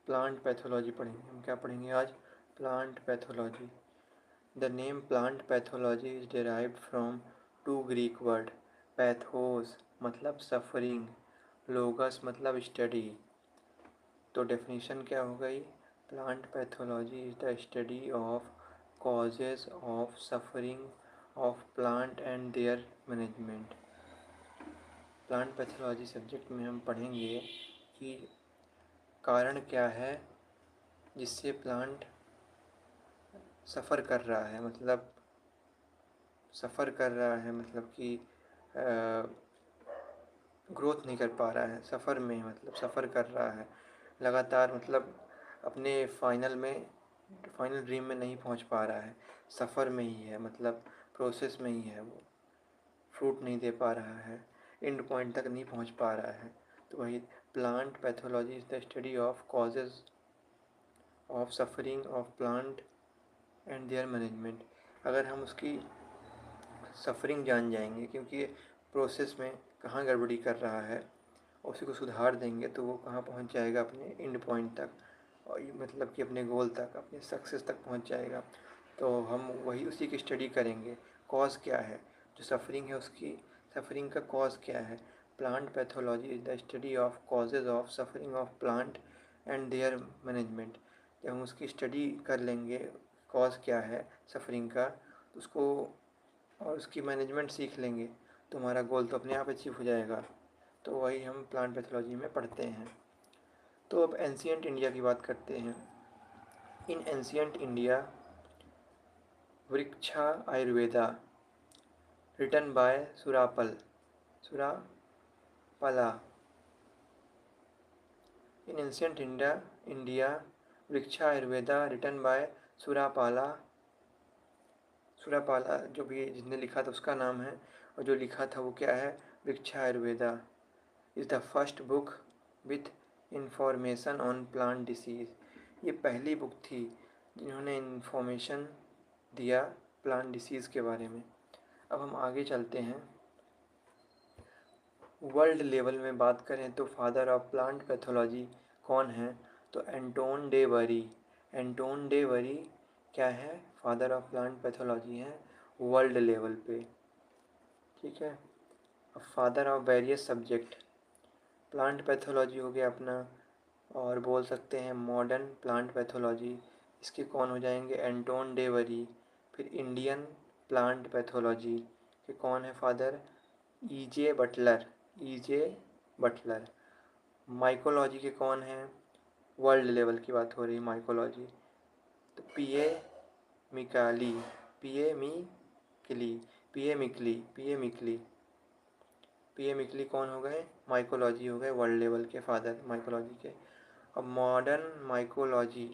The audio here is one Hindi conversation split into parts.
प्लांट पैथोलॉजी पढ़ेंगे। हम क्या पढ़ेंगे आज? Plant pathology. The name plant pathology is derived from two Greek word. Pathos मतलब सफरिंग, लोगस मतलब स्टडी। तो डेफिनेशन क्या हो गई? Plant pathology is the study of causes of suffering of plant and their management. Plant pathology subject में हम पढ़ेंगे कि कारण क्या है जिससे प्लांट सफ़र कर रहा है, मतलब सफ़र कर रहा है मतलब कि ग्रोथ नहीं कर पा रहा है। सफ़र में मतलब सफ़र कर रहा है लगातार, मतलब अपने फाइनल ड्रीम में नहीं पहुंच पा रहा है, सफ़र में ही है, मतलब प्रोसेस में ही है, वो फ्रूट नहीं दे पा रहा है, एंड पॉइंट तक नहीं पहुंच पा रहा है। तो वही plant pathology is the study of causes of suffering of plant and their management. अगर हम उसकी सफरिंग जान जाएंगे, क्योंकि प्रोसेस में कहाँ गड़बड़ी कर रहा है, उसी को सुधार देंगे तो वो कहाँ पहुँच जाएगा? अपने एंड पॉइंट तक, और ये मतलब कि अपने गोल तक, अपने सक्सेस तक पहुँच जाएगा। तो हम वही उसी की स्टडी करेंगे। कॉज क्या है, जो सफरिंग है उसकी सफरिंग का कॉज क्या है? Plant pathology is the study of causes of suffering of plant and their management. जब हम उसकी स्टडी कर लेंगे कॉज क्या है सफरिंग का, तो उसको और उसकी मैनेजमेंट सीख लेंगे तो हमारा गोल तो अपने आप अचीव हो जाएगा। तो वही हम प्लांट पैथोलॉजी में पढ़ते हैं। तो अब एंशियंट इंडिया की बात करते हैं। इन ancient India Vriksha Ayurveda written by Surapala. In ancient India Vriksha Ayurveda written by Surapala. Surapala जो भी जिसने लिखा था उसका नाम है, और जो लिखा था वो क्या है? वृक्षा Ayurveda is the first book with information on plant disease. ये पहली बुक थी जिन्होंने इंफॉर्मेशन दिया प्लांट डिसीज़ के बारे में। अब हम आगे चलते हैं। वर्ल्ड लेवल में बात करें तो फादर ऑफ प्लांट पैथोलॉजी कौन है? तो Anton de worry. Anton de worry क्या है? फादर ऑफ प्लांट पैथोलॉजी हैं वर्ल्ड लेवल पे। ठीक है। अब father of various subject, plant pathology हो गया अपना, और बोल सकते हैं मॉडर्न प्लांट पैथोलॉजी, इसके कौन हो जाएंगे? Anton de worry. फिर इंडियन प्लांट पैथोलॉजी के कौन है father? E J Butler. E J Butler. Mycology के कौन है? वर्ल्ड लेवल की बात हो रही है माइकोलॉजी, तो मिकाली पीए मिकली पीए मिकली कौन हो गए? माइकोलॉजी हो गए वर्ल्ड लेवल के फादर माइकोलॉजी के। अब मॉडर्न माइकोलॉजी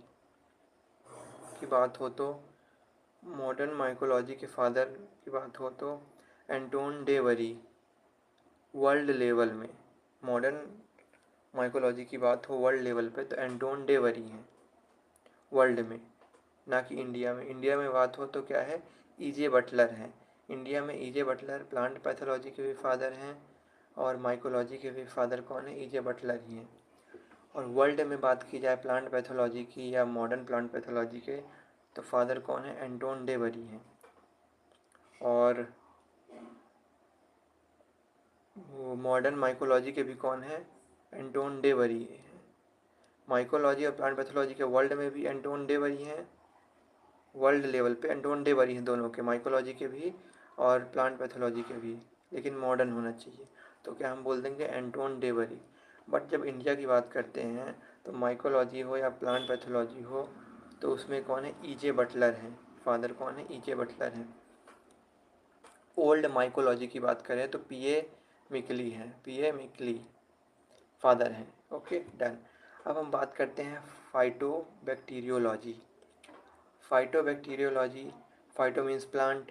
की बात हो तो मॉडर्न माइकोलॉजी के फादर की बात हो तो Anton de worry. World level में मॉडर्न माइकोलॉजी की बात हो वर्ल्ड लेवल पे तो एंटोन डे वरी हैं वर्ल्ड में, ना कि इंडिया में। इंडिया में बात हो तो क्या है? ईजे बटलर हैं। इंडिया में ईजे बटलर प्लांट पैथोलॉजी के भी फादर हैं, और माइकोलॉजी के भी फादर कौन है? ईजे बटलर ही हैं। और वर्ल्ड में बात की जाए प्लांट पैथोलॉजी की या मॉडर्न प्लांट पैथोलॉजी के, तो फादर कौन है? एंटोन डे वरी हैं। और वो मॉडर्न माइकोलॉजी के भी कौन है? एंटोन डे वरी हैं। माइकोलॉजी और प्लांट पैथोलॉजी के वर्ल्ड में भी एंटोन डे वरी हैं, वर्ल्ड लेवल पे एंटोन डे वरी हैं दोनों के, माइकोलॉजी के भी और प्लांट पैथोलॉजी के भी, लेकिन मॉडर्न होना चाहिए। तो क्या हम बोल देंगे? Anton de worry. बट जब इंडिया की बात करते हैं तो माइकोलॉजी हो या प्लांट पैथोलॉजी हो तो उसमें कौन है? ईजे बटलर हैं। फादर कौन है? ईजे बटलर हैं। ओल्ड माइकोलॉजी की बात करें तो पीए मिकली फादर हैं। Okay done. अब हम बात करते हैं फाइटोबैक्टीरियोलॉजी। फाइटोबैक्टीरियोलॉजी, फाइटो मीन्स प्लांट,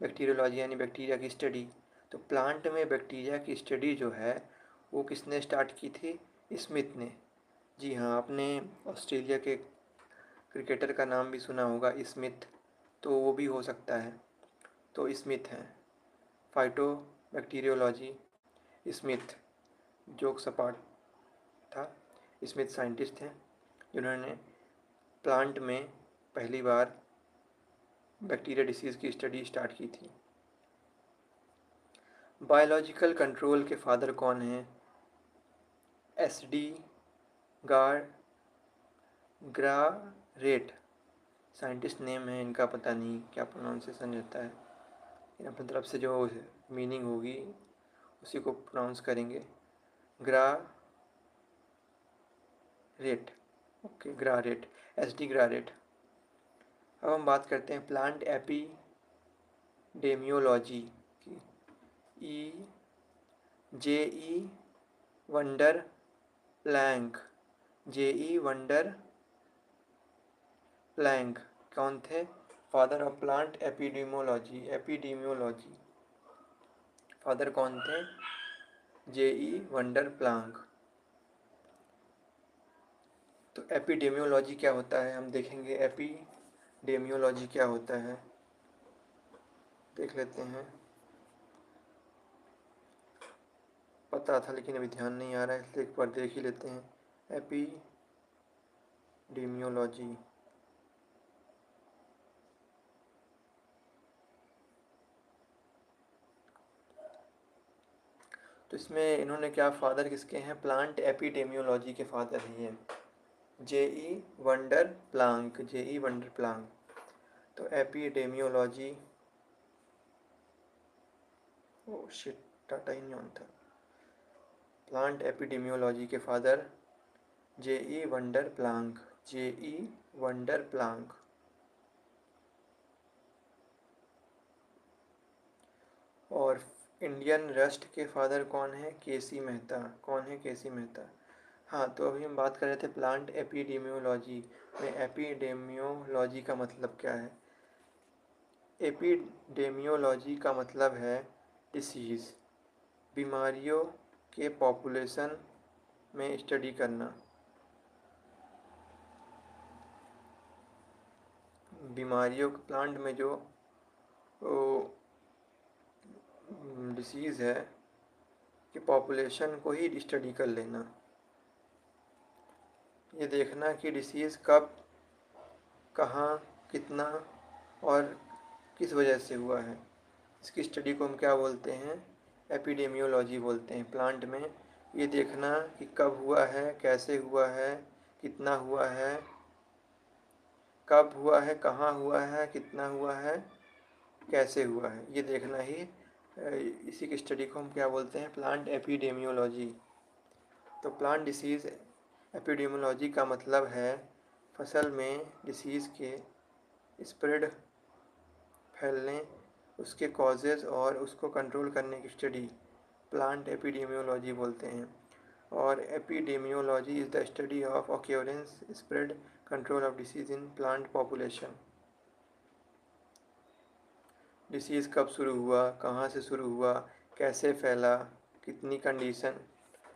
बैक्टीरियोलॉजी यानी बैक्टीरिया की स्टडी। तो प्लांट में बैक्टीरिया की स्टडी जो है वो किसने स्टार्ट की थी? स्मिथ ने। जी हाँ, आपने ऑस्ट्रेलिया के क्रिकेटर का नाम भी सुना होगा स्मिथ, तो वो भी हो सकता है। तो स्मिथ हैं। फाइटोबैक्टीरियोलॉजी स्मिथ, जोक सपाट था, स्मिथ साइंटिस्ट हैं। जिन्होंने प्लांट में पहली बार बैक्टीरिया डिसीज़ की स्टडी स्टार्ट की थी। बायोलॉजिकल कंट्रोल के फादर कौन हैं? एसडी ग्रारेट साइंटिस्ट नेम है इनका, पता नहीं क्या प्रोनाउंसिएशन रहता है, इन अपनी तरफ से जो मीनिंग होगी उसी को प्रोनाउंस करेंगे। ग्रारेट, ओके, ग्रारेट, एसडी ग्रारेट। अब हम बात करते हैं प्लांट एपिडेमियोलॉजी की। J.E. Wonder Planck, J.E. Wonder Planck कौन थे? Father of plant epidemiology father कौन थे? J.E. Wonder Planck. तो एपिडेमियोलॉजी क्या होता है हम देखेंगे। एपिडेमियोलॉजी क्या होता है देख लेते हैं। पता था लेकिन अभी ध्यान नहीं आ रहा है, इसलिए एक बार देख ही लेते हैं। एपिडेमियोलॉजी, तो इसमें इन्होंने क्या, फादर किसके हैं? प्लांट एपिडेमियोलॉजी के फादर हैं ये, J.E. Wonder Planck, J.E. Wonder Planck. तो एपिडेमियोलॉजी, ओ शिट, टाटा ही नहीं ऑन था। प्लांट एपिडेमियोलॉजी के father J.E. Wonder Planck, J.E. Wonder Planck. और इंडियन रस्ट के फादर कौन है? केसी मेहता। कौन है? केसी मेहता। हाँ, तो अभी हम बात कर रहे थे प्लांट एपिडेमियोलॉजी में। एपिडेमियोलॉजी का मतलब क्या है? एपिडेमियोलॉजी का मतलब है डिसीज़, बीमारियों के पॉपुलेशन में स्टडी करना। बीमारियों प्लांट में जो डिसीज़ है कि पॉपुलेशन को ही स्टडी कर लेना, ये देखना कि डिसीज़ कब, कहाँ, कितना और किस वजह से हुआ है। इसकी स्टडी को हम क्या बोलते हैं? एपिडेमियोलॉजी बोलते हैं। प्लांट में ये देखना कि कब हुआ है, कैसे हुआ है, कितना हुआ है, कब हुआ है, कहाँ हुआ है, कितना हुआ है, कैसे हुआ है, ये देखना ही इसी की स्टडी को हम क्या बोलते हैं? Plant epidemiology. तो प्लांट डिसीज़ एपिडेमियोलॉजी का मतलब है फसल में डिसीज़ के स्प्रेड, फैलने, उसके कॉजेज़ और उसको कंट्रोल करने की स्टडी प्लांट एपिडेमियोलॉजी बोलते हैं। और epidemiology is the study of occurrence, spread, control of disease in plant population. Disease कब शुरू हुआ, कहाँ से शुरू हुआ, कैसे फैला, कितनी कंडीशन,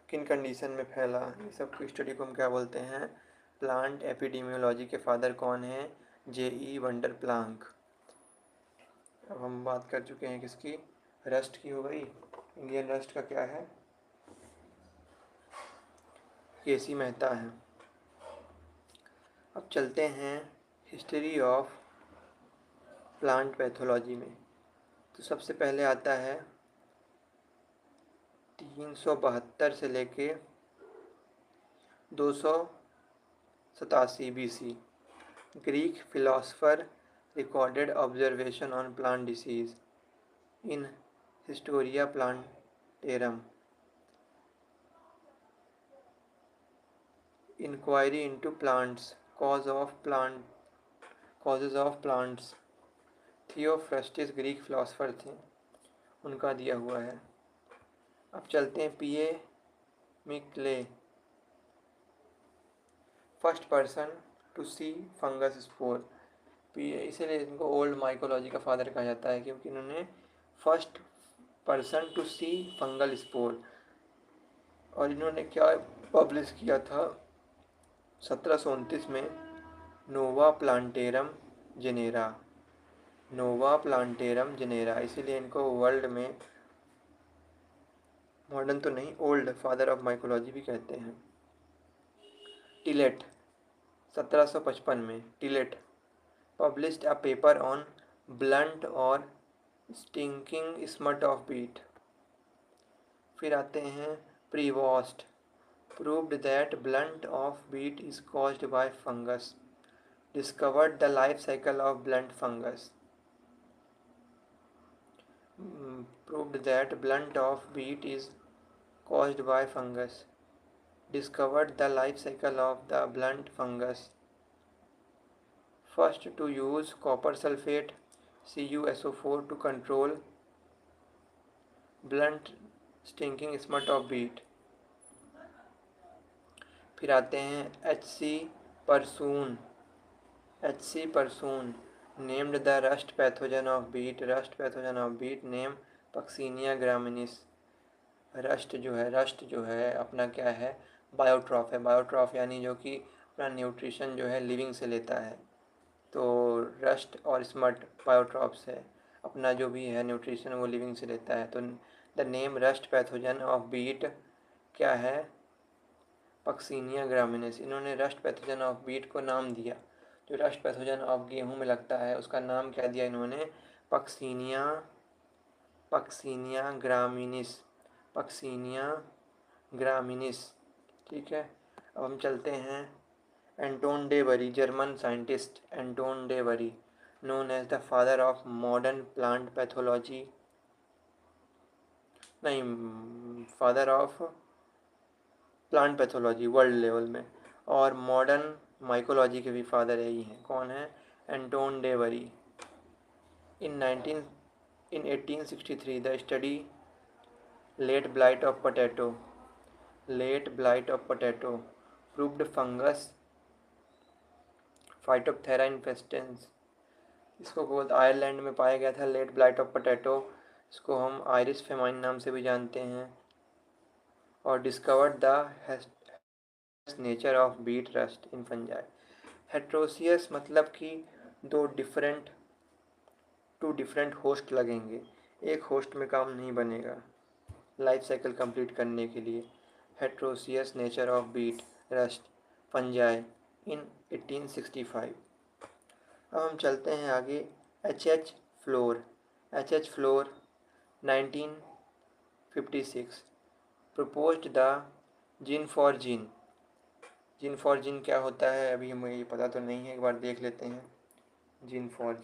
किन कंडीशन में फैला, ये सब की स्टडी को हम क्या बोलते हैं? प्लांट एपिडेमियोलॉजी के फादर कौन हैं? J.E. Wonder Planck. अब हम बात कर चुके हैं किसकी? रस्ट की हो गई। इंडियन रस्ट का क्या है? केसी मेहता है। अब चलते हैं हिस्ट्री ऑफ प्लांट पैथोलॉजी में। तो सबसे पहले आता है 372 से लेके 287 BC। Greek philosopher recorded observation on plant disease in Historia Plantarum. Inquiry into plants, causes of plants. Theophrastus Greek philosopher थे, उनका दिया हुआ है। अब चलते हैं P.A. Micheli, first person to see fungus spore. इसीलिए इनको ओल्ड माइकोलॉजी का फादर कहा जाता है, क्योंकि इन्होंने first person to see fungal spore, और इन्होंने क्या पब्लिश किया था 1729 में? Nova Plantarum Genera, Nova Plantarum Genera. इसीलिए इनको वर्ल्ड में, मॉडर्न तो नहीं, ओल्ड फादर ऑफ माइकोलॉजी भी कहते हैं। टिलेट, 1755 में Tillet published a paper on bunt और स्टिंकिंग स्मट ऑफ बीट। फिर आते हैं प्रीवॉस्ट proved that blunt of wheat is caused by fungus, discovered the life cycle of blunt fungus. Proved that blunt of wheat is caused by fungus, discovered the life cycle of the blunt fungus. First to use copper sulfate CuSO4 to control blunt stinking smut of wheat. फिर आते हैं Persoon named the rust pathogen of wheat name Puccinia graminis. Rust जो है अपना क्या है, बायोट्रॉफ यानी जो कि अपना न्यूट्रिशन जो है लिविंग से लेता है। तो रस्ट और स्मट बायोट्रॉफ से अपना जो भी है न्यूट्रिशन वो लिविंग से लेता है। तो the name rust pathogen of wheat क्या है, पक्सीनिया ग्रामिनिस। इन्होंने रस्ट पैथोजन ऑफ बीट को नाम दिया। जो रस्ट पैथोजन ऑफ गेहूं में लगता है उसका नाम क्या दिया इन्होंने, पक्सीनिया ग्रामिनिस। ठीक है, अब हम चलते हैं Anton de Bary, German scientist Anton de Bary, known as the father of modern plant pathology, नहीं, father of plant pathology world level में, और मॉडर्न माइकोलॉजी के भी फादर यही हैं। कौन है, Anton de Bary. In 1863 the study late blight of potato proved fungus Phytophthora infestans. इसको बोलते आयरलैंड में पाया गया था लेट ब्लाइट ऑफ पोटैटो। इसको हम आयरिस फेमाइन नाम से भी जानते हैं। और discovered the nature of wheat rust in fungi. Heteroecious मतलब कि टू डिफरेंट होस्ट लगेंगे, एक होस्ट में काम नहीं बनेगा लाइफ साइकिल कंप्लीट करने के लिए। Heteroecious nature of wheat rust fungi in 1865। अब हम चलते हैं आगे। H Flor 1956 proposed the gene for gene क्या होता है अभी हमें ये पता तो नहीं है, एक बार देख लेते हैं। जीन फॉर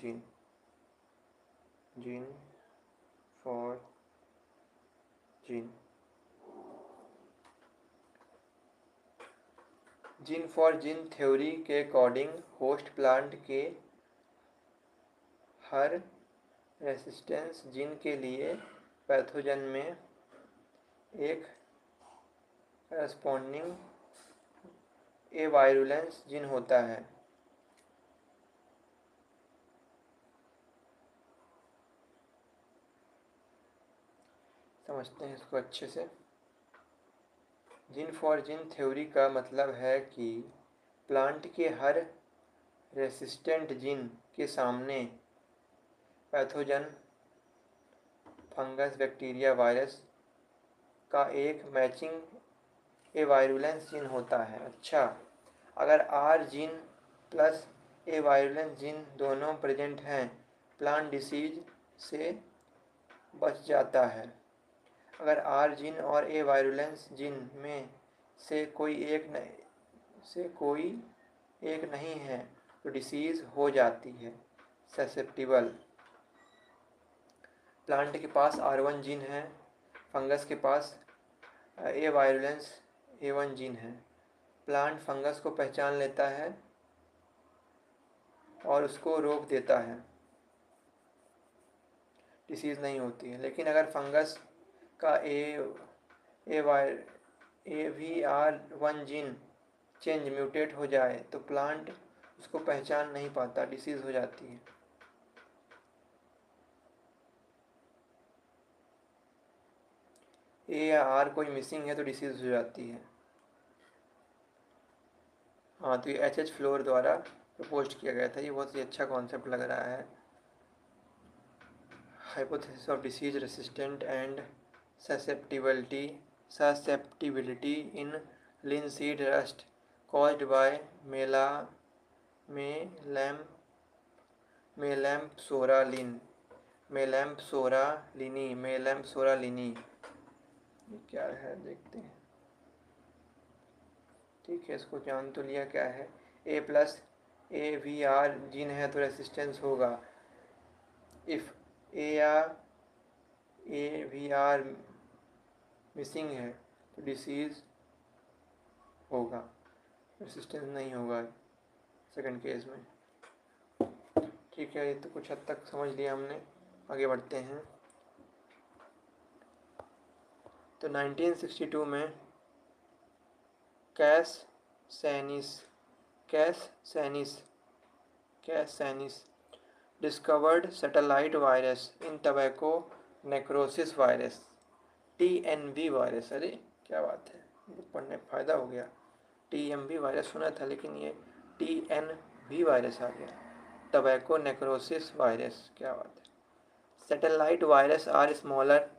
जीन थ्योरी के अकॉर्डिंग होस्ट प्लांट के हर रेसिस्टेंस जीन के लिए पैथोजन में एक करस्पॉन्डिंग वायरुलेंस जीन होता है। समझते हैं इसको अच्छे से। जीन फॉर जीन थ्योरी का मतलब है कि प्लांट के हर रेसिस्टेंट जीन के सामने पैथोजन फंगस बैक्टीरिया वायरस का एक मैचिंग वायरुलेंस जीन होता है। अच्छा, अगर R gene plus virulence gene दोनों प्रेजेंट हैं, प्लांट डिसीज से बच जाता है। अगर आर जीन और वायरुलेंस जीन में से कोई एक नहीं है तो डिसीज़ हो जाती है। ससेप्टिबल, प्लांट के पास R1 जीन है, फंगस के पास वायरुलेंस A1 जीन है। प्लांट फंगस को पहचान लेता है और उसको रोक देता है, डिसीज़ नहीं होती है। लेकिन अगर फंगस का AVR1 जीन चेंज म्यूटेट हो जाए तो प्लांट उसको पहचान नहीं पाता, डिसीज़ हो जाती है। ए या आर कोई मिसिंग है तो डिसीज़ हो जाती है। हाँ, तो ये HH फ्लोर द्वारा प्रपोज किया गया था। ये बहुत ही अच्छा कॉन्सेप्ट लग रहा है। Hypothesis of disease resistant and susceptibility in linseed rust caused by मेलैम मेलैम्पसोरालिन मेलैम्पसोरालिनी ये क्या है देखते हैं। ठीक है, इसको जान तो लिया क्या है। A+AVR जीन है तो रेसिस्टेंस होगा। इफ ए या AVR मिसिंग है तो डिसीज़ होगा, रेसिस्टेंस नहीं होगा सेकंड केस में। ठीक है, ये तो कुछ हद तक समझ लिया हमने, आगे बढ़ते हैं। तो 1962 में Kassanis discovered satellite virus in tobacco necrosis virus, TNV virus. अरे क्या बात है, पढ़ने फ़ायदा हो गया। TMV वायरस सुना था लेकिन ये TNV वायरस आ गया, टबैको नेक्रोसिस वायरस, क्या बात है। Satellite virus are smaller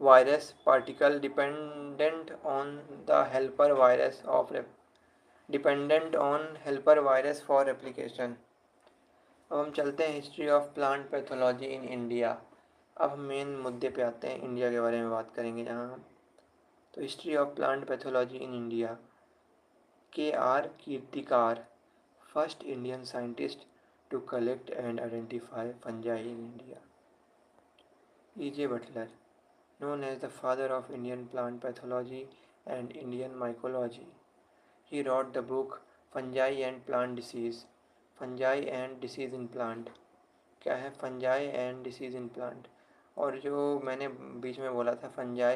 virus particle dependent on helper virus for replication। अब हम चलते हैं history of plant pathology in India. अब हम मेन मुद्दे पे आते हैं, इंडिया के बारे में बात करेंगे जहाँ हम। तो history of plant pathology in India, KR Kirtikar, first Indian scientist to collect and identify fungi in India. EJ Butler, known as the father of Indian plant pathology and Indian mycology. He wrote the book Fungi and Plant Disease, Fungi and Disease in Plant। क्या है Fungi and Disease in Plant? और जो मैंने बीच में बोला था Fungi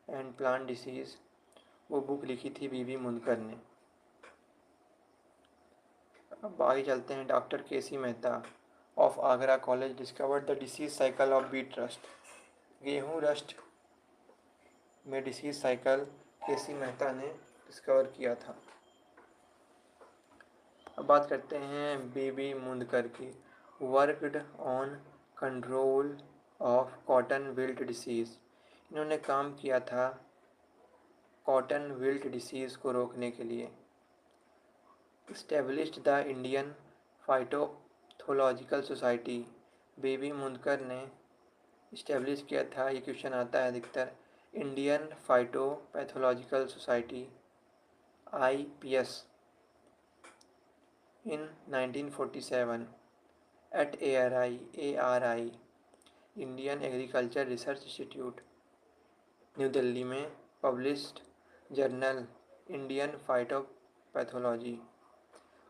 and Plant Disease, वो बुक लिखी थी BB मुंदकर ने। अब आगे चलते हैं। Doctor KC Mehta of Agra college discovered the disease cycle of wheat rust. गेहूँ रस्ट में डिसीज साइकिल KC मेहता ने डिस्कवर किया था। अब बात करते हैं BB मुंदकर की। Worked on control of cotton wilt disease. इन्होंने काम किया था कॉटन विल्ट डिसीज़ को रोकने के लिए। Established the Indian phytopathological society. BB Mundkur ने इस्टेब्लिश किया था, ये क्वेश्चन आता है अधिकतर, Indian phytopathological society IPS in 1947 at ARI Indian agriculture research institute New Delhi में पब्लिश्ड जर्नल इंडियन फाइटोपैथोलॉजी।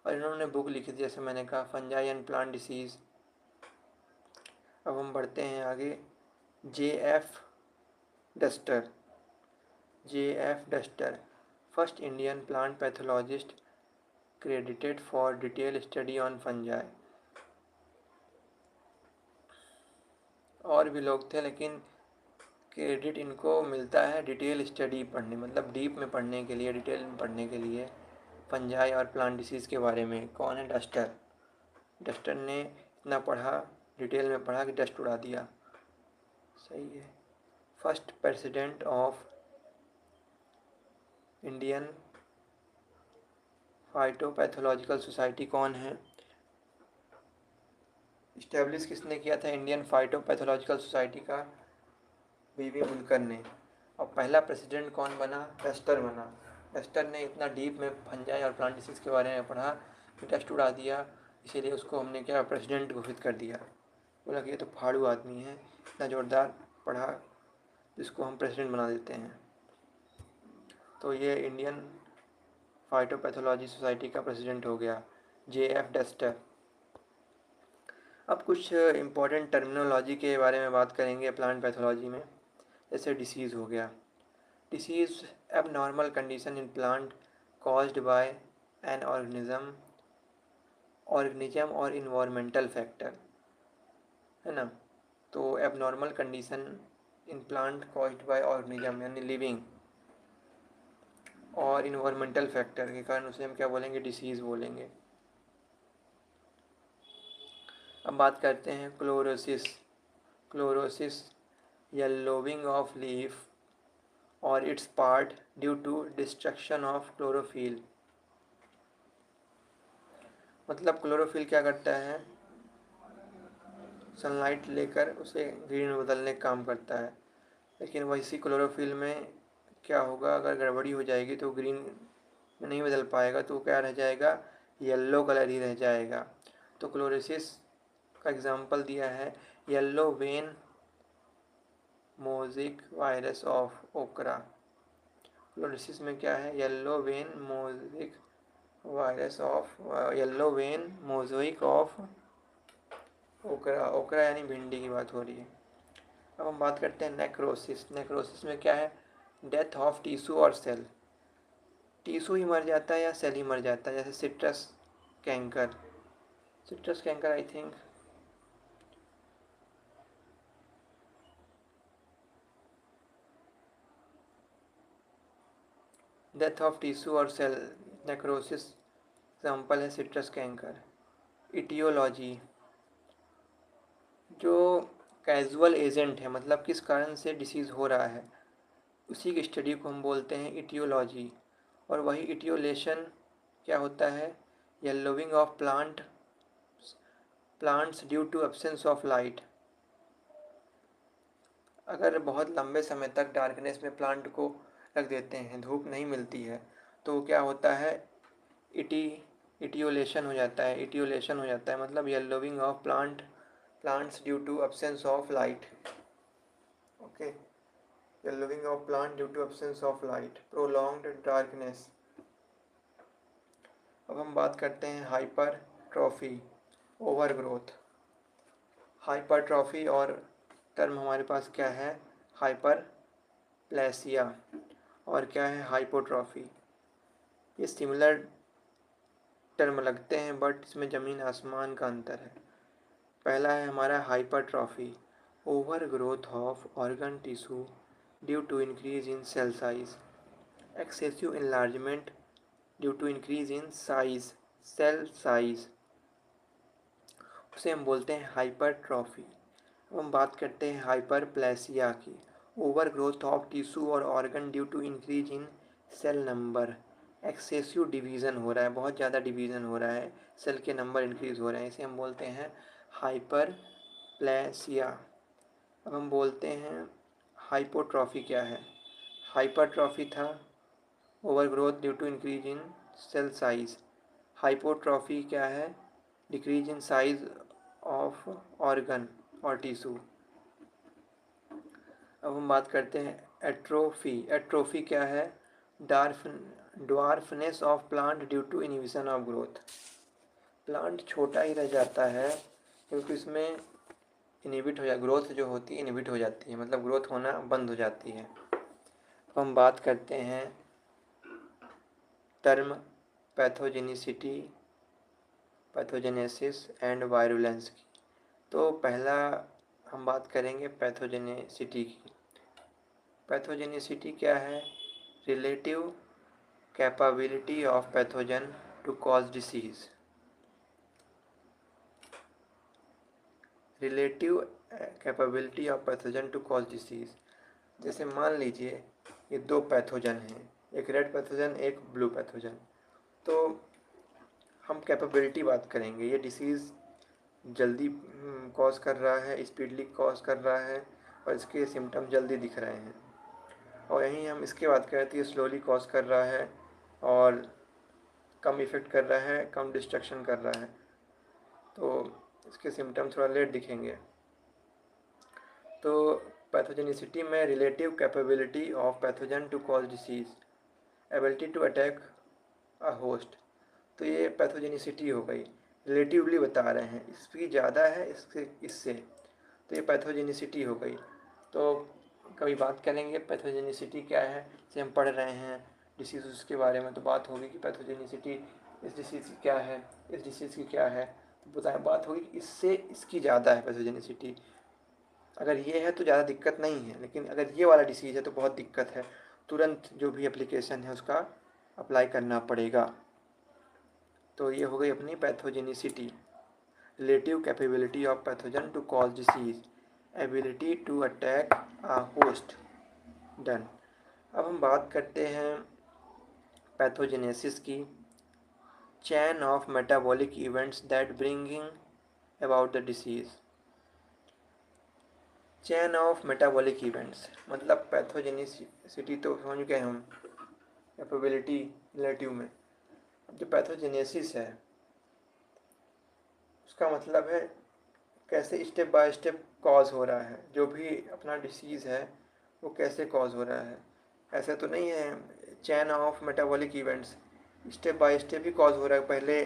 और इन्होंने बुक लिखी थी जैसे मैंने कहा फंजाई एंड प्लांट डिसीज़। अब हम बढ़ते हैं आगे। JF duster first Indian plant pathologist credited for detailed study on fungi। और भी लोग थे लेकिन क्रेडिट इनको मिलता है डिटेल स्टडी पढ़ने, मतलब डीप में पढ़ने के लिए, डिटेल में पढ़ने के लिए फंजाई और प्लांट डिसीज़ के बारे में। कौन है? डस्टर ने इतना पढ़ा, डिटेल में पढ़ा कि डस्ट उड़ा दिया। सही है। First president of Indian phytopathological society कौन है? इस्टेब्लिश किसने किया था इंडियन फाइटोपैथोलॉजिकल सोसाइटी का? BB मुंदकर ने। और पहला प्रेसिडेंट कौन बना? डस्टर बना। डस्टर ने इतना डीप में फंजाई और प्लांट डिसीज़ के बारे में पढ़ा कि डस्ट उड़ा दिया, इसीलिए उसको हमने क्या प्रेसिडेंट घोषित कर दिया। बोला कि ये तो फाड़ू आदमी है, इतना ज़ोरदार पढ़ा जिसको हम प्रेसिडेंट बना देते हैं। तो ये इंडियन फाइटोपैथोलॉजी सोसाइटी का प्रेसिडेंट हो गया JF डस्टर। अब कुछ इम्पोर्टेंट टर्मिनोलॉजी के बारे में बात करेंगे प्लांट पैथोलॉजी में। जैसे डिसीज़ हो गया। Disease abnormal condition in plant caused by an organism और इन्वायरमेंटल फैक्टर, है ना। तो abnormal condition in plant caused by organism यानी लिविंग और इन्वायरमेंटल फैक्टर के कारण उसे हम क्या बोलेंगे? डिसीज़ बोलेंगे। अब बात करते हैं chlorosis yellowing of leaf or its part due to destruction of chlorophyll। मतलब क्लोरोफिल क्या करता है, सनलाइट लेकर उसे ग्रीन में बदलने का काम करता है, लेकिन वैसी क्लोरोफिल में क्या होगा, अगर गड़बड़ी हो जाएगी तो ग्रीन में नहीं बदल पाएगा, तो क्या रह जाएगा, येलो कलर ही रह जाएगा। तो क्लोरोसिस का एग्जांपल दिया है yellow vein mosaic virus of ओकरा। क्लोरोसिस में क्या है, yellow vein mosaic virus of yellow vein mosaic of ओकरा। ओकरा यानी भिंडी की बात हो रही है। अब हम बात करते हैं नेक्रोसिस। नेक्रोसिस में क्या है, डेथ ऑफ टिश्यू और सेल। टिश्यू ही मर जाता है या सेल ही मर जाता है, जैसे citrus canker. Citrus canker I think death of tissue और सेल नेक्रोसिस एग्जाम्पल है सिट्रस कैंकर। इटियोलॉजी, जो कैजुअल एजेंट है, मतलब किस कारण से डिसीज़ हो रहा है, उसी की स्टडी को हम बोलते हैं इटियोलॉजी। और वही इटियोलेशन क्या होता है, yellowing of plants due to absence of light. अगर बहुत लंबे समय तक डार्कनेस में प्लांट को रख देते हैं, धूप नहीं मिलती है, तो क्या होता है, इटी इटियोलेशन हो जाता है। इटियोलेशन हो जाता है मतलब yellowing of plants due to absence of light. Okay, yellowing of plant due to absence of light, prolonged darkness. अब हम बात करते हैं हाइपरट्रॉफी, ओवर ग्रोथ। हाइपरट्रॉफी और टर्म हमारे पास क्या है, हाइपरप्लेसिया और क्या है, हाइपोट्रॉफी। ये सिमिलर टर्म लगते हैं बट इसमें ज़मीन आसमान का अंतर है। पहला है हमारा hypertrophy, over growth of organ tissue due to increase in cell size. Excessive enlargement due to increase in size, cell size, उसे हम बोलते हैं हाइपरट्रॉफी। अब हम बात करते हैं हाइपरप्लेसिया की, ओवर ग्रोथ ऑफ टिश्यू और organ due to increase in cell number. Excessive division हो रहा है, बहुत ज़्यादा डिवीज़न हो रहा है, सेल के नंबर इंक्रीज हो रहे हैं, इसे हम बोलते हैं हाइपरप्लेसिया। अब हम बोलते हैं हाइपोट्रॉफी क्या है। हाइपरट्रॉफी था over growth due to increase in cell size. Hypotrophy क्या है, decrease in size of organ और टिश्यू। अब हम बात करते हैं एट्रोफी। एट्रोफी क्या है, dwarfness of plant due to inhibition of growth. Plant छोटा ही रह जाता है क्योंकि इसमें इनहिबिट हो जा ग्रोथ जो होती है इनहिबिट हो जाती है, मतलब ग्रोथ होना बंद हो जाती है। अब हम बात करते हैं term pathogenicity, pathogenesis and virulence की। तो पहला हम बात करेंगे पैथोजेनिसिटी की। पैथोजेनिसिटी क्या है, relative capability of pathogen to cause disease. Relative capability of pathogen to cause disease. जैसे मान लीजिए ये दो पैथोजन हैं, एक रेड पैथोजन एक ब्लू पैथोजन, तो हम कैपेबिलिटी बात करेंगे, ये डिसीज़ जल्दी कॉज कर रहा है, स्पीडली कॉज कर रहा है और इसके सिम्टम जल्दी दिख रहे हैं। और यहीं हम इसके बात करें तो ये स्लोली कॉज कर रहा है और कम इफ़ेक्ट कर रहा है, कम डिस्ट्रक्शन कर रहा है, तो इसके सिम्टम थोड़ा लेट दिखेंगे। तो पैथोजेनिसिटी में relative capability of pathogen to cause disease, ability to attack a host. तो ये पैथोजेनिसिटी हो गई, रिलेटिवली बता रहे हैं, इसकी ज़्यादा है इससे, तो ये पैथोजेनिसिटी हो गई। तो कभी बात करेंगे पैथोजेनिसिटी क्या है, जैसे हम पढ़ रहे हैं डिसीज़ के बारे में, तो बात होगी कि पैथोजेनिसिटी इस डिसीज़ की क्या है, इस डिसीज़ की क्या है, तो बताएं बात होगी कि इससे इसकी ज़्यादा है पैथोजेनिसिटी। अगर ये है तो ज़्यादा दिक्कत नहीं है, लेकिन अगर ये वाला डिसीज़ है तो बहुत दिक्कत है, तुरंत जो भी एप्लीकेशन है उसका अप्लाई करना पड़ेगा। तो ये हो गई अपनी pathogenicity, relative capability of pathogen to cause disease, ability to attack a host, done. अब हम बात करते हैं पैथोजेनेसिस की। Chain of metabolic events that bringing about the disease. Chain of metabolic events मतलब पैथोजेनिसिटी तो समझ गए हम, कैपेबिलिटी रिलेटिव में। जो पैथोजेनेसिस है उसका मतलब है कैसे स्टेप बाय स्टेप कॉज हो रहा है, जो भी अपना डिसीज़ है वो कैसे कॉज हो रहा है। ऐसा तो नहीं है चैन of metabolic events step by step he cause हो रहा है, पहले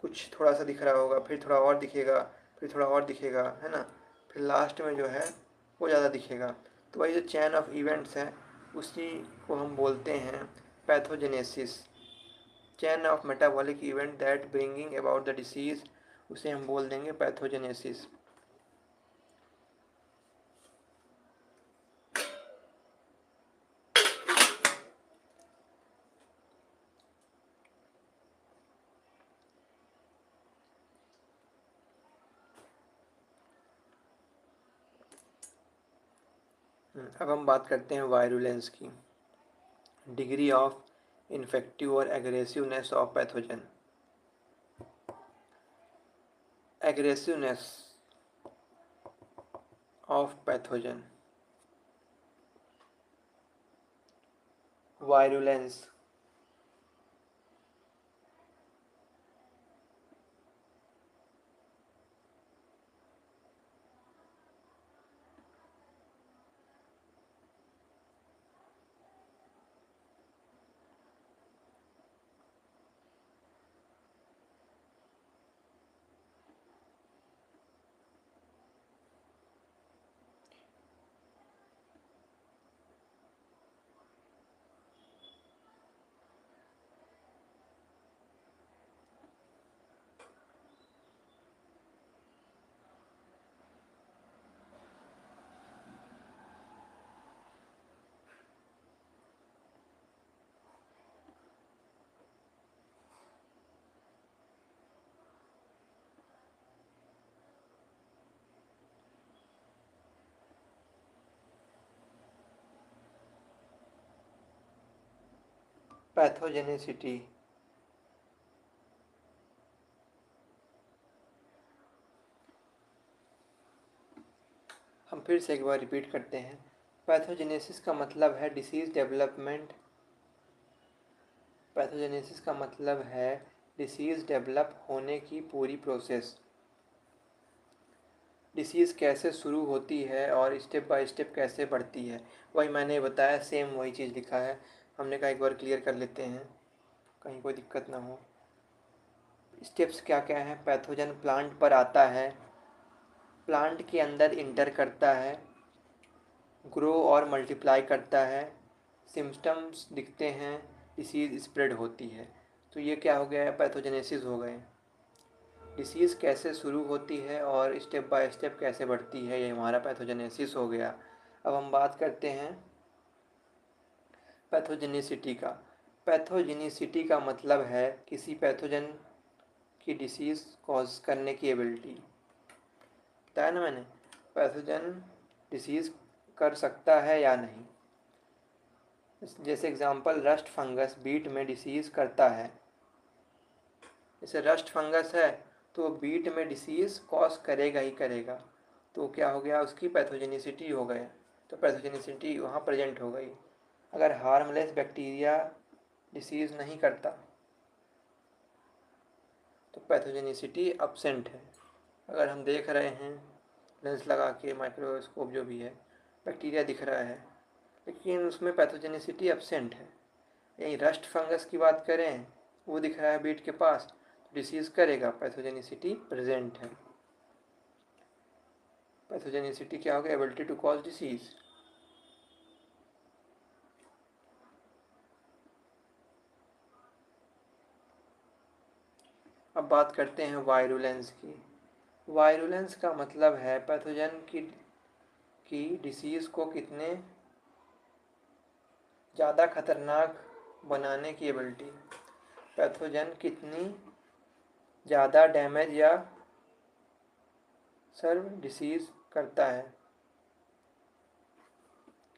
कुछ थोड़ा सा दिख रहा होगा, फिर थोड़ा और दिखेगा, फिर थोड़ा और दिखेगा, है ना, फिर लास्ट में जो है वो ज़्यादा दिखेगा। तो वही जो चैन ऑफ इवेंट्स है उसी को हम बोलते हैं pathogenesis. Chain of metabolic event that bringing about the disease, उसे हम बोल देंगे पैथोजेनेसिस। अब हम बात करते हैं वायरुलेंस की। डिग्री ऑफ इन्फेक्टिव और aggressiveness of pathogen. Aggressiveness of pathogen, virulence. Pathogenicity. हम फिर से एक बार रिपीट करते हैं। पैथोजेनेसिस का मतलब है डिसीज़ डेवलपमेंट। पैथोजेनेसिस का मतलब है डिसीज़ डेवलप होने की पूरी प्रोसेस। डिसीज़ कैसे शुरू होती है और स्टेप बाय स्टेप कैसे बढ़ती है, वही मैंने बताया, सेम वही चीज़ लिखा है। हमने कहा एक बार क्लियर कर लेते हैं, कहीं कोई दिक्कत ना हो। स्टेप्स क्या क्या हैं? पैथोजन प्लांट पर आता है, प्लांट के अंदर इंटर करता है, ग्रो और मल्टीप्लाई करता है, सिम्टम्स दिखते हैं, डिसीज़ स्प्रेड होती है। तो ये क्या हो गया है? पैथोजेनेसिस हो गए। डिसीज़ कैसे शुरू होती है और स्टेप बाय स्टेप कैसे बढ़ती है, ये हमारा पैथोजेनेसिस हो गया। अब हम बात करते हैं पैथोजेनिसिटी का। पैथोजेनिसिटी का मतलब है किसी पैथोजन की डिसीज़ कॉज करने की एबिलिटी। बताया ना मैंने, पैथोजन डिसीज़ कर सकता है या नहीं। जैसे एग्जांपल, रस्ट फंगस बीट में डिसीज़ करता है। जैसे रस्ट फंगस है तो बीट में डिसीज़ कॉज करेगा ही करेगा। तो क्या हो गया? उसकी पैथोजेनिसिटी हो गया। तो पैथोजेनिसिटी वहाँ प्रेजेंट हो गई। अगर हार्मलेस बैक्टीरिया डिसीज़ नहीं करता तो पैथोजेनिसिटी अब्सेंट है। अगर हम देख रहे हैं लेंस लगा के, माइक्रोस्कोप जो भी है, बैक्टीरिया दिख रहा है लेकिन उसमें पैथोजेनिसिटी अब्सेंट है। यही रस्ट फंगस की बात करें, वो दिख रहा है बीट के पास, तो डिसीज़ करेगा, पैथोजेनिसिटी प्रेजेंट है। पैथोजेनिसिटी क्या होगा? Ability to cause disease. अब बात करते हैं वायरुलेंस की। वायरुलेंस का मतलब है पैथोजन की डिसीज़ को कितने ज़्यादा खतरनाक बनाने की एबिलिटी। पैथोजन कितनी ज़्यादा डैमेज या सर्व डिसीज़ करता है।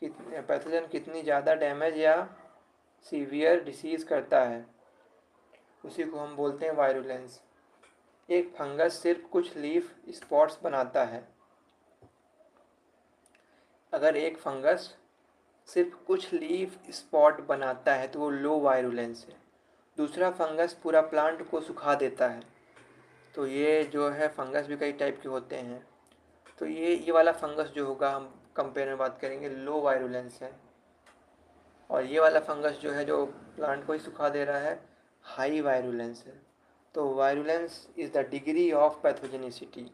कितने पैथोजन कितनी ज़्यादा डैमेज या सीवियर डिसीज़ करता है, उसी को हम बोलते हैं वायरुलेंस। एक फंगस सिर्फ कुछ लीफ स्पॉट्स बनाता है। अगर एक फंगस सिर्फ कुछ लीफ स्पॉट बनाता है तो वो लो वायरुलेंस है। दूसरा फंगस पूरा प्लांट को सुखा देता है। तो ये जो है फंगस भी कई टाइप के होते हैं। तो ये वाला फंगस जो होगा, हम कंपेयर में बात करेंगे, लो वायरुलेंस है। और ये वाला फंगस जो है, जो प्लांट को ही सुखा दे रहा है, हाई वायरुलेंस है। तो virulence is the degree of pathogenicity,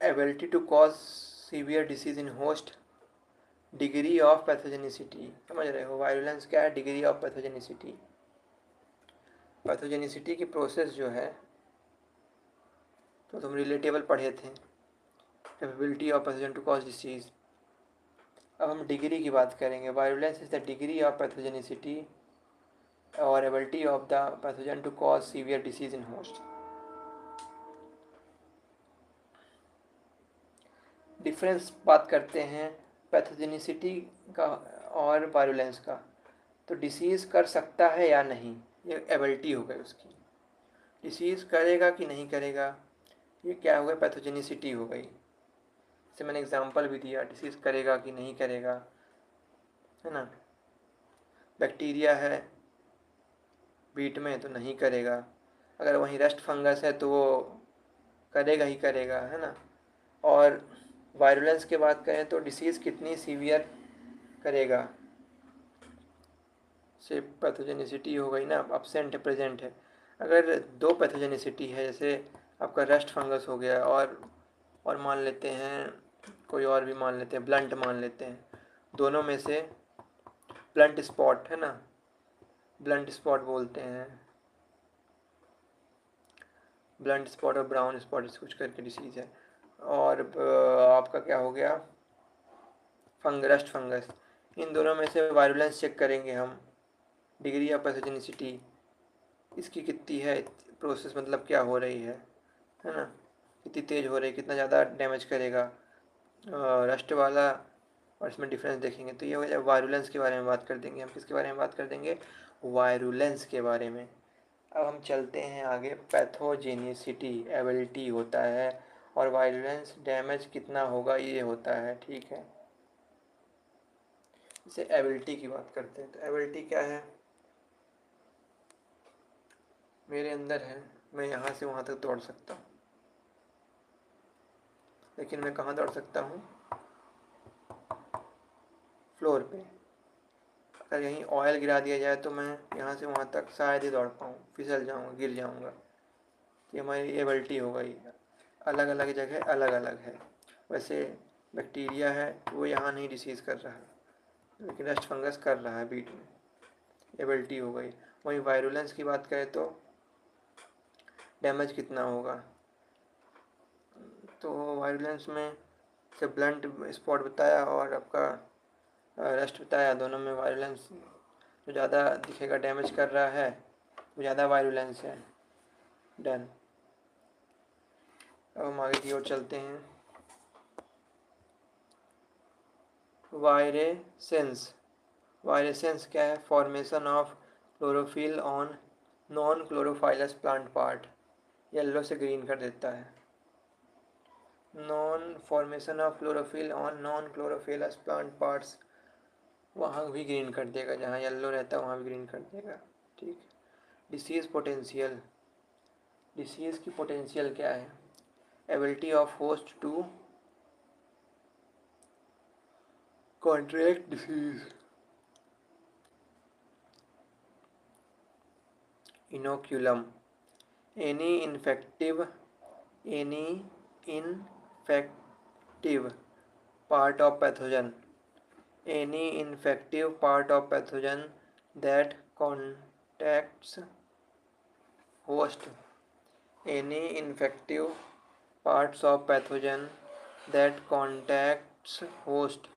ability to cause severe disease in host, degree of pathogenicity. समझ रहे हो, वायरुलेंस क्या है? Degree of pathogenicity. पैथोजेनिसिटी की प्रोसेस जो है, तो तुम रिलेटेबल पढ़े थे, ability of pathogen to cause disease. अब हम डिग्री की बात करेंगे। Virulence is the degree of pathogenicity और ability of the pathogen to cause severe disease in host. Difference बात करते हैं पैथोजेनिसिटी का और वायरुलेंस का। तो डिसीज़ कर सकता है या नहीं, ये एबिलिटी हो गई उसकी। डिसीज़ करेगा कि नहीं करेगा, ये क्या हो गया? पैथोजेनिसिटी हो गई। जैसे मैंने एग्जांपल भी दिया, डिसीज़ करेगा कि नहीं करेगा, है ना। बैक्टीरिया है बीट में तो नहीं करेगा, अगर वहीं रस्ट फंगस है तो वो करेगा ही करेगा, है ना। और वायरुलेंस की बात करें तो डिसीज़ कितनी सीवियर करेगा, से पैथोजेनिसिटी हो गई ना, अब्सेंट है प्रेजेंट है। अगर दो पैथोजेनिसिटी है, जैसे आपका रस्ट फंगस हो गया और मान लेते हैं कोई और भी मान लेते हैं, ब्लंट मान लेते हैं, दोनों में से ब्लंट स्पॉट है ना, ब्लंट स्पॉट बोलते हैं, ब्लंट स्पॉट और ब्राउन स्पॉट इस कुछ करके डिसीज़ है। और आपका क्या हो गया? Rust fungus. इन दोनों में से वायरुलेंस चेक करेंगे हम, डिग्री ऑफ पैथोजेनिसिटी इसकी कितनी है, प्रोसेस मतलब क्या हो रही है ना, कितनी तेज़ हो रही है, कितना ज़्यादा डैमेज करेगा रस्ट वाला। और इसमें डिफरेंस देखेंगे। तो ये हो जाए वायरुलेंस के बारे में बात कर देंगे हम। किसके बारे में बात कर देंगे? वायरुलेंस के बारे में। अब हम चलते हैं आगे। पैथोजेनिसिटी एबिलिटी होता है और वायरुलेंस डैमेज कितना होगा ये होता है, ठीक है। इसे एबिलिटी की बात करते हैं। तो एबिलिटी क्या है? मेरे अंदर है, मैं यहाँ से वहाँ तक दौड़ सकता हूँ, लेकिन मैं कहाँ दौड़ सकता हूँ? फ्लोर पे। अगर यहीं ऑयल गिरा दिया जाए तो मैं यहाँ से वहाँ तक शायद ही दौड़ पाऊँ, फिसल जाऊँगा, गिर जाऊँगा। ये हमारी एबिलिटी हो गई। अलग अलग जगह अलग अलग है। वैसे बैक्टीरिया है वो यहाँ नहीं डिसीज़ कर रहा है, लेकिन रस्ट फंगस कर रहा है बीट में, एबिलिटी हो गई। वहीं वायरुलेंस की बात करें तो डैमेज कितना होगा, तो वायरुलेंस में से ब्लंट स्पॉट बताया और आपका रस्ट बताया, दोनों में वायरुलेंस जो ज़्यादा दिखेगा डैमेज कर रहा है वो ज़्यादा वायरुलेंस है। डन। अब हम आगे की ओर चलते हैं। वायरेसेंस। वायरेसेंस क्या है? Formation of chlorophyll on non chlorophyllous plant part. Yellow से ग्रीन कर देता है। Non formation of chlorophyll on non chlorophyllous plant parts, वहाँ भी ग्रीन कर देगा, जहाँ येलो रहता है वहाँ भी ग्रीन कर देगा, ठीक। Disease potential. डिसीज़ की पोटेंशियल क्या है? Ability of host to contract disease, inoculum. Any infective part of pathogen, any infective part of pathogen that contacts host, any infective parts of pathogen that contacts host,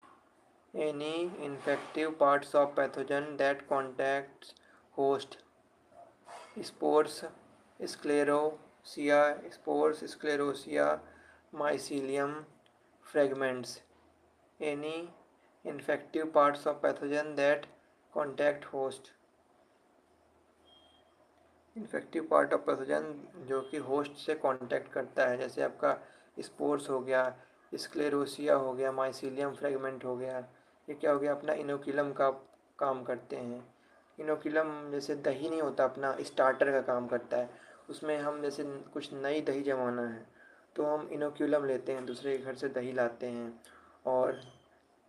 any infective parts of pathogen that contacts host, spores, sclerosia, mycelium, fragments, any infective parts of pathogen that contact host. Infective part of pathogen जो कि होस्ट से कांटेक्ट करता है, जैसे आपका स्पोर्स हो गया, स्क्लेरोसिया हो गया, माइसीलियम फ्रेगमेंट हो गया, ये क्या हो गया अपना इनोक्यूलम का काम करते हैं। इनोक्यूलम जैसे दही नहीं होता अपना, स्टार्टर का काम करता है। उसमें हम जैसे कुछ नई दही जमाना है तो हम इनोक्यूलम लेते हैं, दूसरे के घर से दही लाते हैं और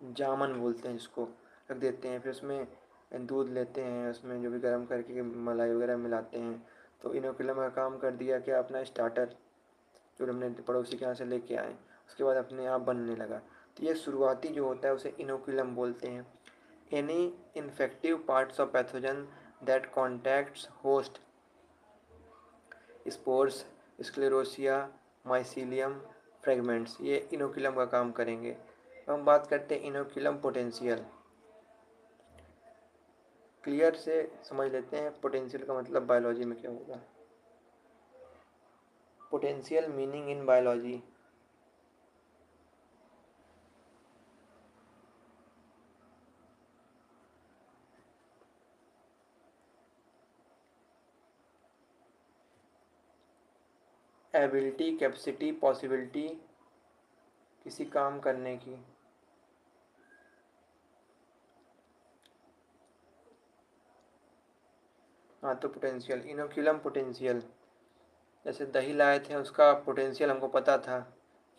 जामन बोलते हैं जिसको, रख देते हैं। फिर उसमें दूध लेते हैं, उसमें जो भी गर्म करके मलाई वगैरह मिलाते हैं। तो इनोकुलम का काम कर दिया कि अपना स्टार्टर जो हमने पड़ोसी के यहाँ से लेके आए, उसके बाद अपने आप बनने लगा। तो ये शुरुआती जो होता है उसे इनोकुलम बोलते हैं। Any infective parts of pathogen that contacts host, spores, sclerotia, mycelium fragments, ये इनोकुलम का काम करेंगे। हम बात करते हैं इनोकुलम पोटेंशियल। क्लियर से समझ लेते हैं पोटेंशियल का मतलब बायोलॉजी में क्या होगा। Potential meaning in biology, ability, capacity, possibility किसी काम करने की। हाँ, तो पोटेंशियल, इनोक्यूलम पोटेंशियल, जैसे दही लाए थे उसका पोटेंशियल हमको पता था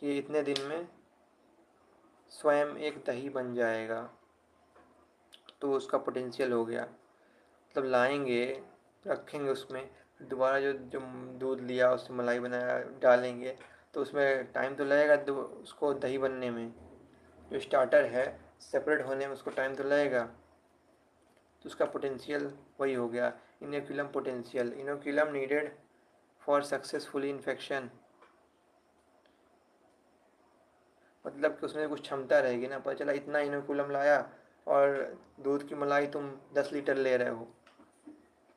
कि इतने दिन में स्वयं एक दही बन जाएगा, तो उसका पोटेंशियल हो गया। मतलब लाएंगे, रखेंगे उसमें, दोबारा जो जो दूध लिया उससे मलाई बनाया डालेंगे, तो उसमें टाइम तो लगेगा उसको दही बनने में। जो स्टार्टर है सेपरेट होने में उसको टाइम तो लगेगा, तो उसका पोटेंशियल वही हो गया inoculum potential. Inoculum needed for successful infection, मतलब कि उसमें कुछ क्षमता रहेगी ना। पता चला इतना इनोकुलम लाया और दूध की मलाई तुम 10 लीटर ले रहे हो,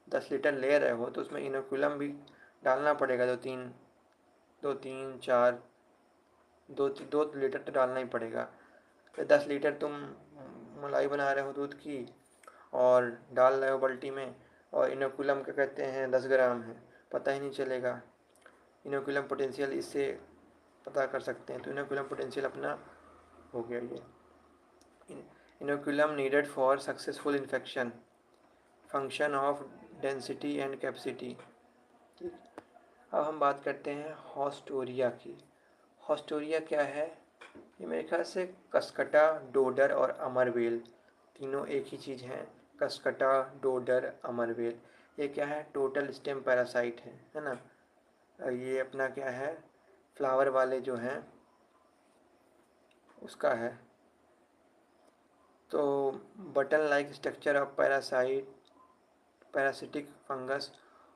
10 लीटर ले रहे हो तो उसमें इनोकुलम भी डालना पड़ेगा, दो तीन चार, 2 लीटर तो डालना ही पड़ेगा। तो 10 लीटर तुम मलाई बना रहे हो दूध की और डाल रहे हो बाल्टी में, और इनोकुलम का कहते हैं 10 ग्राम है, पता ही नहीं चलेगा। इनोकुलम पोटेंशियल इससे पता कर सकते हैं। तो इनोकुलम पोटेंशियल अपना हो गया ये। Inoculum needed for successful infection, function of density and capacity. अब हम बात करते हैं हॉस्टोरिया की। हॉस्टोरिया क्या है? ये मेरे ख्याल से कसकटा, डोडर और अमरवेल तीनों एक ही चीज़ हैं। कसकटा, डोडर, अमरवेल, ये क्या है? टोटल स्टेम पैरासाइट है ना। ये अपना क्या है, फ्लावर वाले जो हैं उसका है। तो button like structure of parasite, parasitic fungus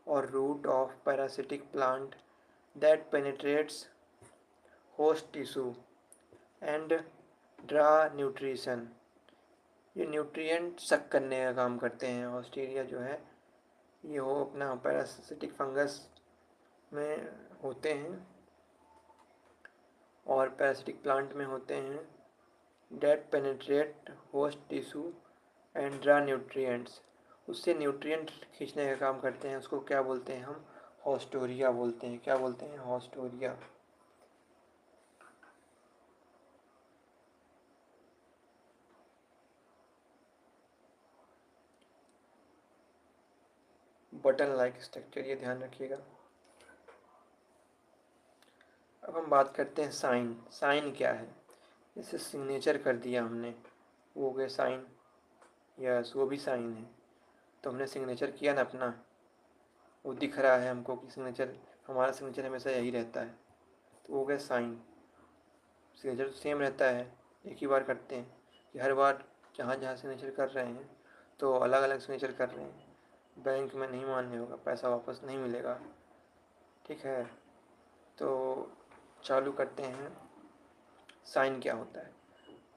और root of parasitic plant that penetrates host tissue and draw nutrition, ये न्यूट्रिएंट सक करने का काम करते हैं। हॉस्टेरिया जो है ये हो अपना पैरासिटिक फंगस में होते हैं और पैरासिटिक प्लांट में होते हैं। That penetrate host tissue and draw nutrients, उससे न्यूट्रिएंट खींचने का काम करते हैं। उसको क्या बोलते हैं हम? हॉस्टोरिया बोलते हैं। क्या बोलते हैं? हॉस्टोरिया। बटन लाइक स्ट्रक्चर, ये ध्यान रखिएगा। अब हम बात करते हैं साइन। साइन क्या है? जैसे सिग्नेचर कर दिया हमने, वो हो गया साइन। यस, वो भी साइन है। तो हमने सिग्नेचर किया ना अपना, वो दिख रहा है हमको कि सिग्नेचर, हमारा सिग्नेचर हमेशा यही रहता है, तो वो हो गया साइन। सिग्नेचर सेम रहता है, एक ही बार करते हैं कि हर बार जहाँ जहाँ सिग्नेचर कर रहे हैं तो अलग अलग सिग्नेचर कर रहे हैं। बैंक में नहीं मान्य होगा, पैसा वापस नहीं मिलेगा। ठीक है, तो चालू करते हैं। साइन क्या होता है?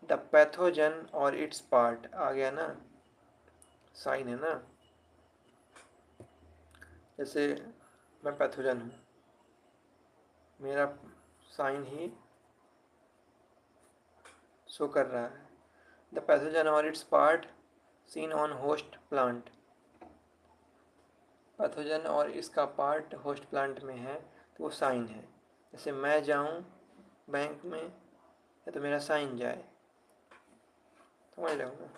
द पैथोजन और इट्स पार्ट, आ गया ना, साइन है ना। जैसे मैं पैथोजन हूँ, मेरा साइन ही शो कर रहा है। द पैथोजन और its part seen on host plant, pathogen और इसका पार्ट होस्ट प्लांट में है तो वो साइन है। जैसे मैं जाऊँ बैंक में या तो मेरा साइन जाए, समझ रहे हो ना।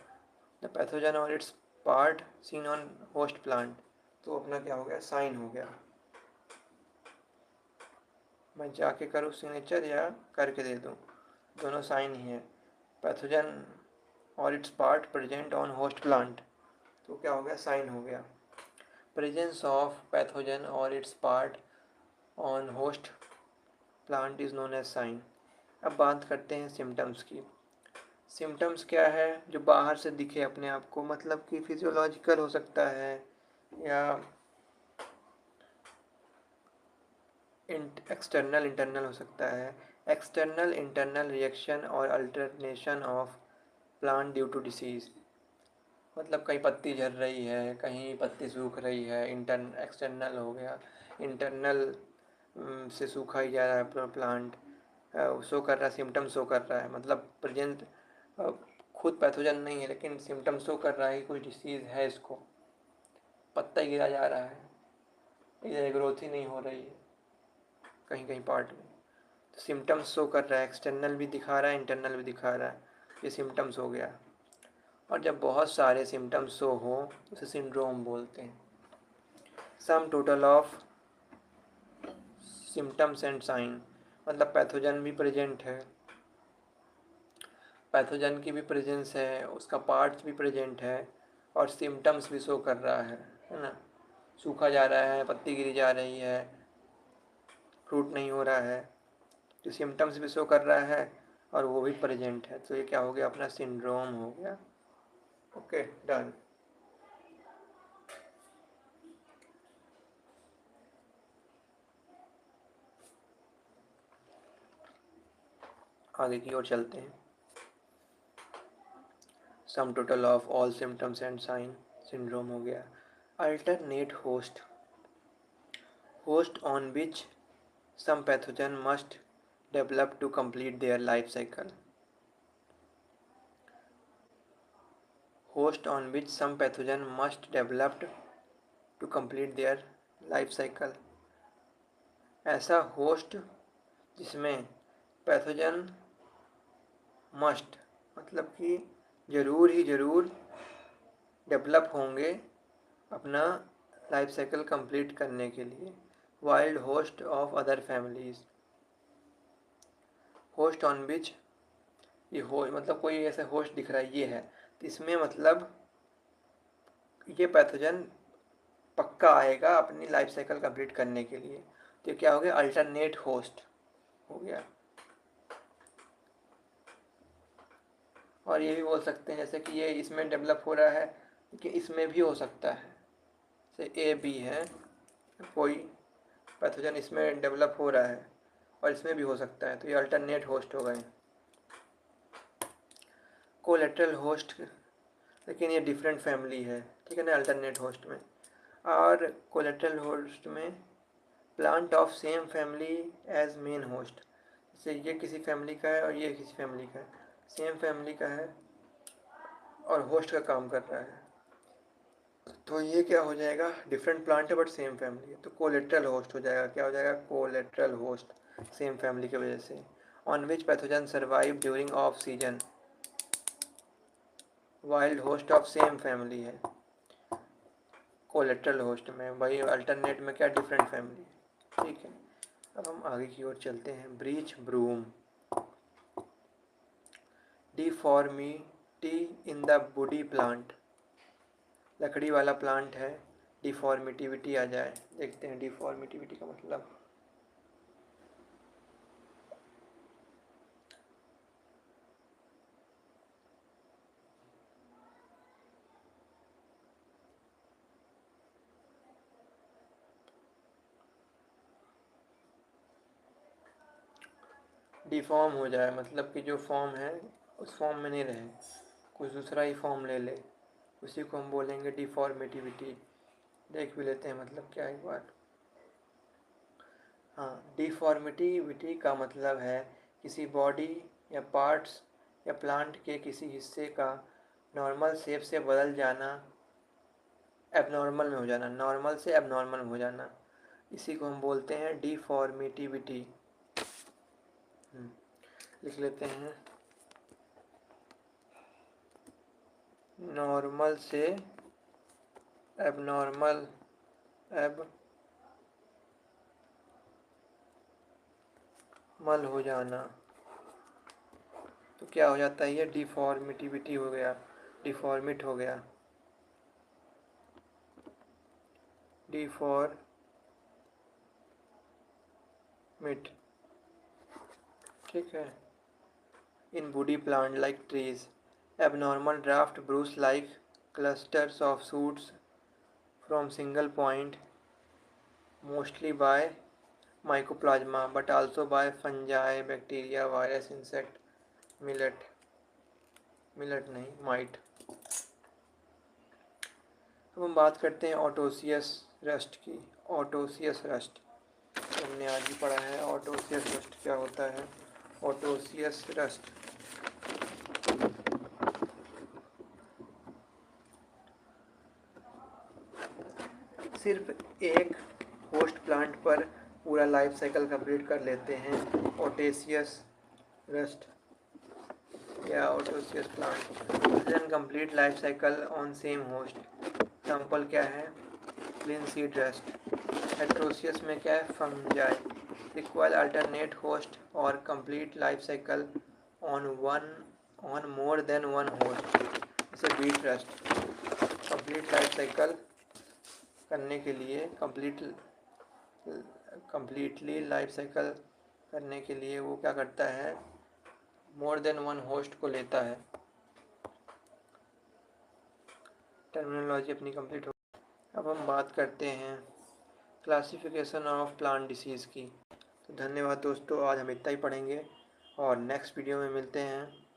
द पैथोजन और its part seen on host plant, तो अपना क्या हो गया, साइन हो गया। मैं जाके करूँ सिग्नेचर या करके दे दूँ, दोनों साइन ही है। पैथोजन और its part present on host plant, तो क्या हो गया, साइन हो गया। प्रेजेंस ऑफ पैथोजन और its part on host plant is known as sign. अब बात करते हैं सिम्टम्स की। सिम्टम्स क्या है, जो बाहर से दिखे अपने आप को, मतलब कि फिजियोलॉजिकल हो सकता है या एक्सटर्नल इंटरनल हो सकता है। एक्सटर्नल इंटरनल रिएक्शन और alternation of plant due to disease, मतलब कहीं पत्ती झड़ रही है, कहीं पत्ती सूख रही है, एक्सटर्नल हो गया। इंटरनल से सूखा ही जा रहा है प्लांट, शो कर रहा है, सिम्टम शो कर रहा है, मतलब प्रेजेंट खुद पैथोजन नहीं है लेकिन सिम्टम शो कर रहा है कि कुछ डिसीज़ है इसको। पत्ता गिरा जा रहा है, इधर ग्रोथ ही नहीं हो रही है कहीं कहीं पार्ट में, तो सिम्टम्स शो कर रहा है, एक्सटर्नल भी दिखा रहा है, इंटरनल भी दिखा रहा है, ये सिम्टम्स हो गया। और जब बहुत सारे सिम्टम्स शो हो उसे सिंड्रोम बोलते हैं। Sum total of symptoms and sign, मतलब पैथोजन भी प्रेजेंट है, पैथोजन की भी प्रेजेंस है, उसका पार्ट्स भी प्रेजेंट है और सिम्टम्स भी शो कर रहा है ना। सूखा जा रहा है, पत्ती गिरी जा रही है, फ्रूट नहीं हो रहा है, तो सिम्टम्स भी शो कर रहा है और वो भी प्रेजेंट है, तो ये क्या हो गया, अपना सिंड्रोम हो गया। Okay, done. आगे की ओर चलते हैं। Sum total of all symptoms and sign, syndrome हो गया। Alternate host, host on which some pathogen must develop to complete their life cycle. Host on which some pathogen must develop to complete their life cycle. ऐसा होस्ट जिसमें पैथोजन मस्ट, मतलब कि ज़रूर ही ज़रूर डेवलप होंगे अपना लाइफ साइकिल कंप्लीट करने के लिए। Wild host of other families, host on विच, ये हो मतलब कोई ऐसा होस्ट दिख रहा है, ये है, तो इसमें मतलब ये पैथोजन पक्का आएगा अपनी लाइफ साइकिल कंप्लीट करने के लिए, तो क्या हो गया, अल्टरनेट होस्ट हो गया। और ये भी बोल सकते हैं जैसे कि ये इसमें डेवलप हो रहा है कि इसमें भी हो सकता है, जैसे ए बी है, कोई पैथोजन इसमें डेवलप हो रहा है और इसमें भी हो सकता है, तो ये अल्टरनेट होस्ट हो गए। कोलेटरल होस्ट, लेकिन ये डिफरेंट फैमिली है, ठीक है ना, अल्टरनेट होस्ट में। और कोलेटरल होस्ट में plant of same family as main host, जैसे ये किसी फैमिली का है और ये किसी फैमिली का है, सेम फैमिली का है और होस्ट का काम कर रहा है, तो ये क्या हो जाएगा, डिफरेंट प्लांट है बट सेम फैमिली है, तो कोलेटरल होस्ट हो जाएगा। क्या हो जाएगा, कोलेटरल होस्ट, सेम फैमिली की वजह से। On which pathogen survive during off season, wild host of same family है कोलेटरल होस्ट में, वही अल्टरनेट में क्या, डिफरेंट फैमिली, ठीक है। अब हम आगे की ओर चलते हैं। Breech broom, deformity in the woody plant, लकड़ी वाला प्लांट है, डिफॉर्मिटिविटी आ जाए, देखते हैं डिफॉर्मिटिविटी का मतलब। डिफॉर्म हो जाए, मतलब कि जो फॉर्म है उस फॉर्म में नहीं रहे, कुछ दूसरा ही फॉर्म ले ले, उसी को हम बोलेंगे डिफॉर्मेटिविटी। देख भी लेते हैं मतलब क्या एक बार। हाँ, डिफॉर्मिटिविटी का मतलब है किसी बॉडी या पार्ट्स या प्लांट के किसी हिस्से का नॉर्मल शेप से बदल जाना, एबनॉर्मल में हो जाना, नॉर्मल से एबनॉर्मल में हो जाना, इसी को हम बोलते हैं डिफॉर्मिटिविटी। लिख लेते हैं, नॉर्मल से एबनॉर्मल, एबमल हो जाना। तो क्या हो जाता है, ये डिफॉर्मिटिविटी हो गया, डिफॉर्मिट हो गया, डिफॉर्मिट, ठीक है। In woody plant like trees, abnormal draft brush like clusters of shoots from single point, mostly by mycoplasma but also by fungi, bacteria, virus, insect, millet नहीं, माइट। अब हम बात करते हैं ऑटोसियस रस्ट की। ऑटोसियस रस्ट हमने आज ही पढ़ा है। ऑटोसियस रस्ट क्या होता है? ऑटोसियस रस्ट सिर्फ एक होस्ट प्लांट पर पूरा लाइफ साइकिल कंप्लीट कर लेते हैं। ऑटोसियस रस्ट या autoecious plant complete life cycle on same host. Example क्या है? Linseed rust. हेट्रोसियस में क्या है? फंजाई। रिक्वायर अल्टरनेट होस्ट और complete life cycle on more than one host. जैसे wheat rust, complete life cycle करने के लिए कंप्लीटली लाइफ साइकिल करने के लिए वो क्या करता है? मोर देन वन होस्ट को लेता है। टर्मिनोलॉजी अपनी कंप्लीट हो। अब हम बात करते हैं क्लासिफिकेशन ऑफ प्लांट डिसीज़ की। तो धन्यवाद दोस्तों, आज हम इतना ही पढ़ेंगे और नेक्स्ट वीडियो में मिलते हैं।